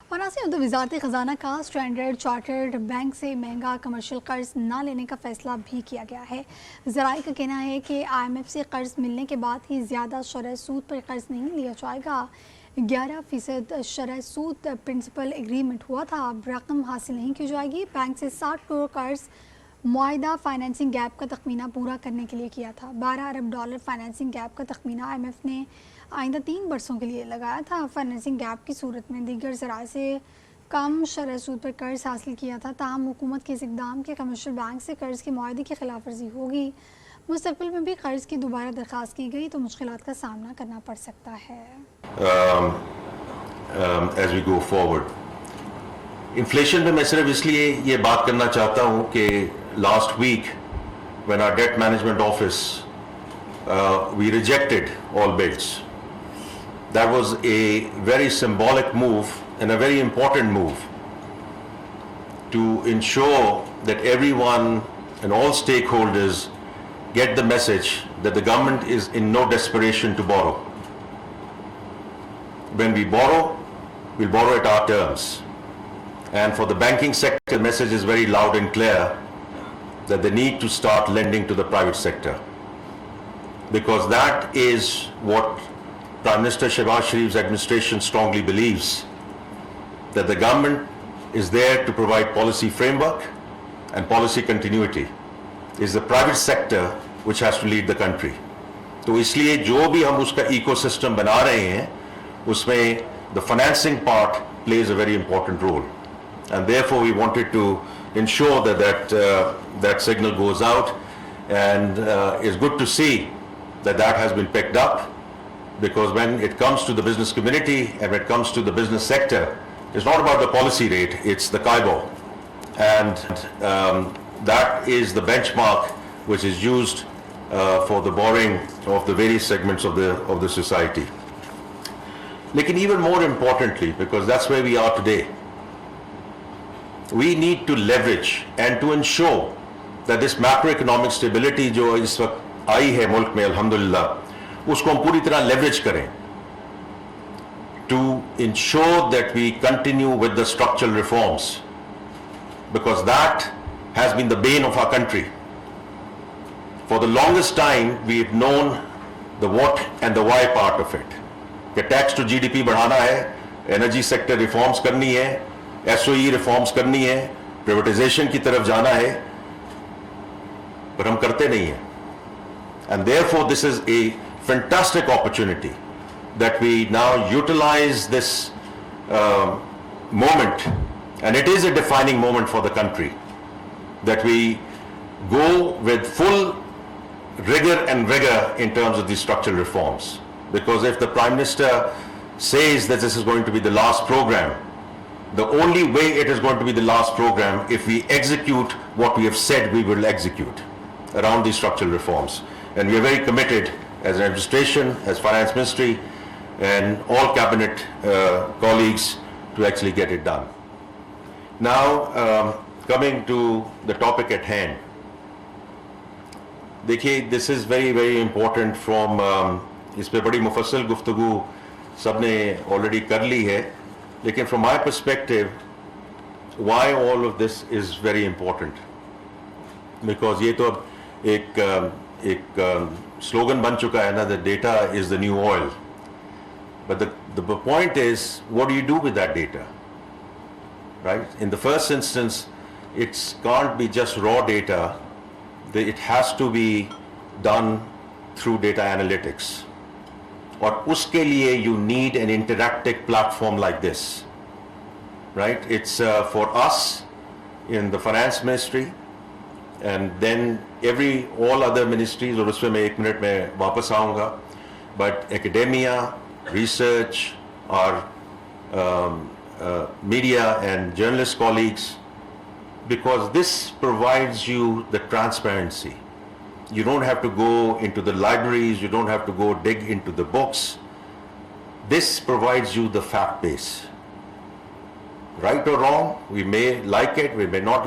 और नाज़रीन, तो वज़ारत ख़ज़ाना का स्टैंडर्ड चार्टर्ड बैंक से महंगा कमर्शियल कर्ज ना लेने का फ़ैसला भी किया गया है। ज़राए का कहना है कि IMF से कर्ज मिलने के बाद ही ज़्यादा शरह सूद पर कर्ज नहीं लिया जाएगा। 11% शरह सूद प्रिंसिपल एग्रीमेंट हुआ था, अब रकम हासिल नहीं की जाएगी। बैंक से 60 करोड़ कर्ज मुआहिदा फाइनेंसिंग गैप का तखमीना पूरा करने के लिए किया था। $12 अरब फाइनेंसिंग गैप का तखमीना IMF ने आइंदा 3 बरसों के लिए लगाया था। फाइनेंसिंग गैप की सूरत में दीगर ज़राए से कम शरह सूद पर कर्ज हासिल किया था। ताहम हुकूमत के इस इक़दाम के कमर्शियल बैंक से कर्ज के मुआहदे की खिलाफ वर्जी होगी। मुस्तक़बिल में भी कर्ज की दोबारा दरख्वास्त की गई तो मुश्किलात का सामना करना पड़ सकता है। As we go forward, inflation में मैं सिर्फ इसलिए ये बात करना चाहता हूँ कि last week when our debt management office we rejected all bids. That was a very symbolic move and a very important move to ensure that everyone and all stakeholders get the message that the government is in no desperation to borrow. When we borrow, we'll borrow at our terms. And for the banking sector, the message is very loud and clear that they need to start lending to the private sector, because that is what Prime Minister Shehbaz Sharif's administration strongly believes, that the government is there to provide policy framework and policy continuity. It's the private sector which has to lead the country. तो इसलिए जो भी हम उसका ecosystem बना रहे हैं उसमें the financing part plays a very important role, and therefore we wanted to ensure that signal goes out, and it's good to see that has been picked up, because when it comes to the business community and when it comes to the business sector, it's not about the policy rate, it's the KIBOR, and that is the benchmark which is used for the borrowing of the various segments of the society. Lekin even more importantly, because that's where we are today, we need to leverage and to ensure that this macroeconomic stability जो इस वक्त आई है मुल्क में अल्हम्दुलिल्लाह, उसको हम पूरी तरह leverage करें to ensure that we continue with the structural reforms, because that has been the bane of our country. For the longest time we've known the what and the why part of it, कि tax to GDP बढ़ाना है, energy sector reforms करनी है, SOE reforms करनी है, privatisation की तरफ जाना है, पर हम करते नहीं हैं. And therefore this is a fantastic opportunity that we now utilize this moment, and it is a defining moment for the country, that we go with full rigor and vigor in terms of these structural reforms. Because if the Prime Minister says that this is going to be the last program, the only way it is going to be the last program if we execute what we have said we will execute around these structural reforms. And we are very committed as an administration, as Finance Ministry, and all cabinet colleagues to actually get it done. Now, coming to the topic at hand. देखिए, this is very, very important from इस पे बड़ी मुफस्सल गुफ्तगू सबने already कर ली है, लेकिन from my perspective why all of this is very important, because ये तो अब एक स्लोगन बन चुका है ना, the data is the new oil, but the point is what do you do with that data, right? In the first instance it's can't be just raw data, it has to be done through data analytics, और उसके लिए you need an interactive platform like this, right? It's for us in the finance ministry, and then all other ministries, और उसमें मैं एक minute में वापस आऊँगा, but academia, research, our media and journalist colleagues, because this provides you the transparency. You don't have to go into the libraries, you don't have to go dig into the books. This provides you the fact base. Right or wrong, we may like it, we may not like